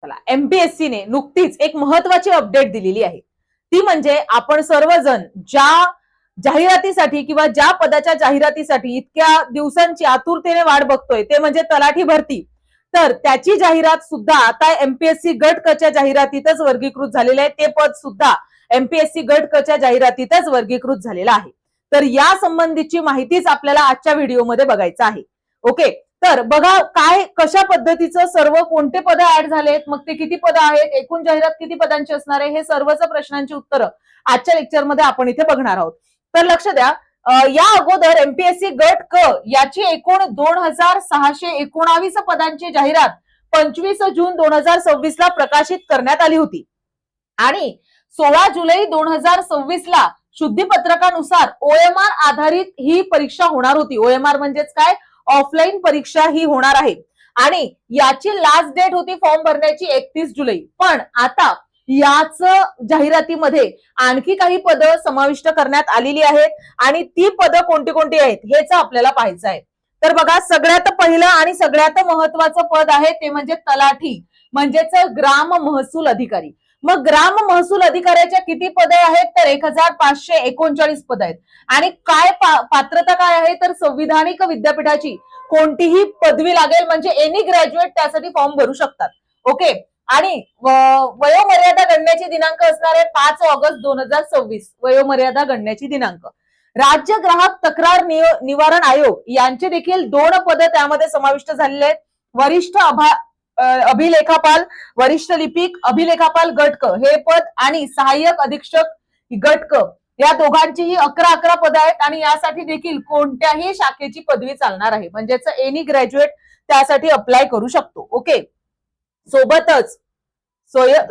चला, एमपीएससी ने नुकतीच एक महत्वाची अपडेट दिलेली आहे. ती म्हणजे आपण सर्वजण ज्या जाहिरातीसाठी किंवा ज्या पदाच्या जाहिरातीसाठी इतक्या दिवसांची आतुरतेने वाट बघतोय ते म्हणजे तलाठी भरती. तर त्याची जाहिरात सुद्धा आता एमपीएससी गट क च्या जाहिरातीतच वर्गीकृत झालेलं आहे. ते पद सुद्धा एमपीएससी गट क च्या जाहिरातीतच वर्गीकृत झालेलं आहे. तर या संबंधीची माहितीच आपल्याला आजच्या व्हिडिओमध्ये बघायचं आहे. ओके, तर बघा काय कशा पद्धतीचं सर्व कोणते पद ऍड झालेत, मग ते किती पद आहेत, एकूण जाहिरात किती पदांची असणार आहे, हे सर्वच प्रश्नांची उत्तरं आजच्या लेक्चरमध्ये आपण इथे बघणार आहोत. तर लक्ष द्या, या अगोदर एमपीएससी गट क याची एकूण 2619 पदांची जाहिरात 25 जून 2026 ला प्रकाशित करण्यात आली होती आणि 16 जुलै 2026 ला शुद्धीपत्रकानुसार ओएमआर आधारित ही परीक्षा होणार होती. ओएमआर म्हणजेच काय, ऑफलाईन परीक्षा ही होणार आहे आणि याची लास्ट डेट होती फॉर्म भरण्याची 31 जुलै. पण आता याच जाहिरातीमध्ये आणखी काही पद समाविष्ट करण्यात आलेली आहेत आणि ती पद कोणती कोणती आहेत हेच आपल्याला पाहायचं आहे. तर बघा, सगळ्यात पहिलं आणि सगळ्यात महत्वाचं पद आहे ते म्हणजे तलाठी म्हणजेच ग्राम महसूल अधिकारी. मग ग्राम महसूल अधिकाऱ्याच्या किती पदे आहेत तर 1539 पद आहेत. आणि काय पात्रता काय आहे तर संविधानिक विद्यापीठाची कोणतीही पदवी लागेल, म्हणजे एनी ग्रॅज्युएट त्यासाठी फॉर्म भरू शकतात. ओके, आणि वयोमर्यादा गणण्याची दिनांक असणार आहे 5 ऑगस्ट 2026. वयोमर्यादा गणण्याची दिनांक. राज्य ग्राहक तक्रार निवारण आयोग यांचे देखील 2 पद त्यामध्ये समाविष्ट झालेले आहेत. वरिष्ठ अभिलेखापाल, वरिष्ठ लिपिक अभिलेखापाल गट क हे पद आणि सहाय्यक अधीक्षक गट क या दोघांचीही 11 पद आहेत आणि यासाठी देखील कोणत्याही शाखेची पदवी चालणार आहे, म्हणजेच एनी ग्रॅज्युएट त्यासाठी अप्लाय करू शकतो. ओके,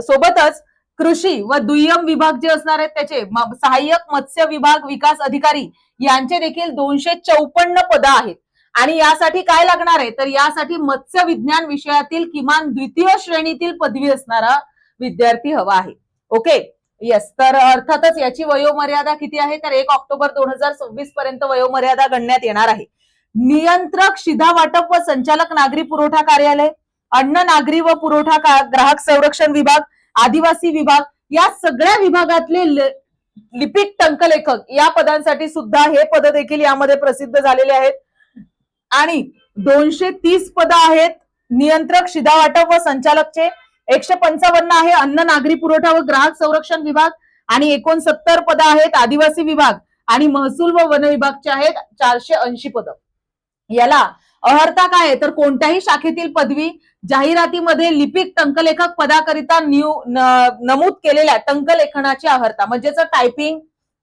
सोबतच कृषी व दुय्यम विभाग जे असणार आहेत त्याचे सहाय्यक मत्स्य विभाग विकास अधिकारी यांचे देखील 254 पद आहेत. आणि यासाठी काय लागणार आहे तर यासाठी मत्स्य विज्ञान विषयातील किमान द्वितीय श्रेणीतील पदवी असणारा विद्यार्थी हवा आहे. ओके, येस, तर अर्थातच याची वयोमर्यादा किती आहे तर 1 ऑक्टोबर 2026 पर्यंत वयोमर्यादा गणण्यात येणार आहे. नियंत्रक शिधा वाटप व संचालक नागरी पुरवठा कार्यालय, अन्न नागरी व पुरवठा ग्राहक संरक्षण विभाग, आदिवासी विभाग या सगळ्या विभागातले लिपिक टंकलेखक या पदांसाठी सुद्धा हे पद देखील यामध्ये प्रसिद्ध झालेले आहेत. आणि 230 पद आहेत नियंत्रक शिधा वाटप व संचालकचे, 155 आहे अन्न नागरी पुरवठा व ग्राहक संरक्षण विभाग आणि 69 पद आहेत आदिवासी विभाग आणि महसूल व वन विभागचे आहेत 480 पद. याला अर्हता काय आहे तर कोणत्याही शाखेतील पदवी, जाहिरातीमध्ये लिपिक टंकलेखक पदाकरिता नमूद केलेल्या टंकलेखनाची अर्हता, म्हणजेच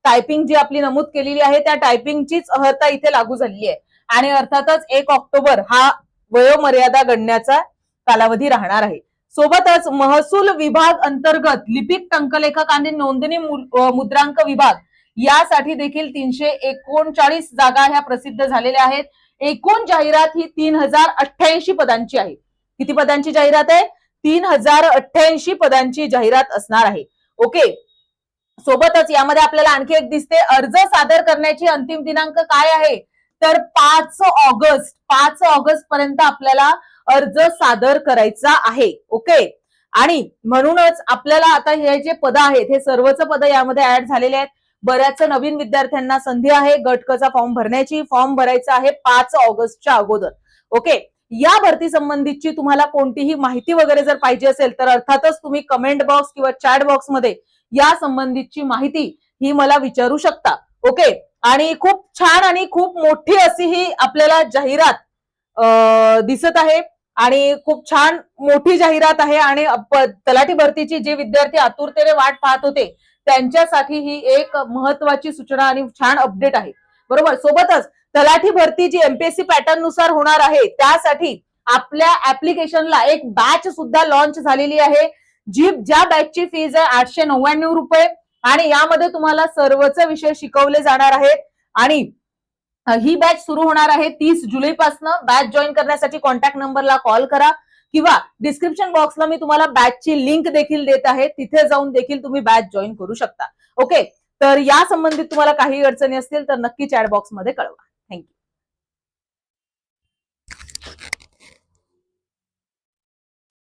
टायपिंग जी आपली नमूद केलेली आहे त्या टायपिंगचीच अर्हता इथे लागू झालेली आहे. आणि अर्थातच 1 ऑक्टोबर हा वयोमर्यादा गणण्याचा कालावधी राहणार आहे. सोबतच महसूल विभाग अंतर्गत लिपिक टंकलेखक आणि नोंदणी मुद्रांक विभाग यासाठी देखील 339 जागा ह्या प्रसिद्ध झालेल्या आहेत. एकूण जाहिरात ही 3088 पदांची आहे. किती पदांची जाहिरात आहे? 3088 पदांची जाहिरात असणार आहे. ओके, सोबतच यामध्ये आपल्याला आणखी एक दिसते, अर्ज सादर करण्याची अंतिम दिनांक काय आहे तर 5 ऑगस्ट पर्यंत आपल्याला अर्ज सादर करायचा आहे. ओके, आणि म्हणूनच आपल्याला आता हे जे पद आहेत हे सर्वच पद यामध्ये ऍड झालेले आहेत. बऱ्याच नवीन विद्यार्थ्यांना संधी आहे गट क चा फॉर्म भरण्याची. फॉर्म भरायचा आहे 5 ऑगस्टच्या अगोदर. ओके, या भरती संबंधीची तुम्हाला कोणतीही माहिती वगैरे जर पाहिजे असेल तर अर्थातच तुम्ही कमेंट बॉक्स किंवा चॅट बॉक्स मध्ये या संबंधीची माहिती ही मला विचारू शकता. ओके, आणि खूप छान आणि खूप मोठी अशी ही आपल्याला जाहिरात दिसत आहे आणि खूप छान मोठी जाहिरात आहे आणि तलाठी भरतीची जे विद्यार्थी आतुरतेने वाट पाहत होते त्यांच्यासाठी ही एक महत्वाची सूचना आणि छान अपडेट आहे. बरोबर, सोबतच तलाठी भरती जी एमपीएससी पॅटर्न नुसार होणार आहे त्यासाठी आपल्या ऍप्लिकेशनला एक बॅच सुद्धा लॉन्च झालेली आहे. ज्या बॅचची फीज आहे 899 रुपये आणि यामध्ये तुम्हाला सर्वच विषय शिकवले जाणार आहेत. आणि ही बॅच सुरू होणार आहे 30 जुलै पासून. बॅच जॉईन करण्यासाठी कॉन्टॅक्ट नंबरला कॉल करा किंवा डिस्क्रिप्शन बॉक्सला मी तुम्हाला बॅचची लिंक देखील देत आहे, तिथे जाऊन देखील तुम्ही बॅच जॉईन करू शकता. ओके, तर या संबंधित तुम्हाला काही अडचणी असतील तर नक्की चॅट बॉक्स मध्ये कळवा. थँक्यू.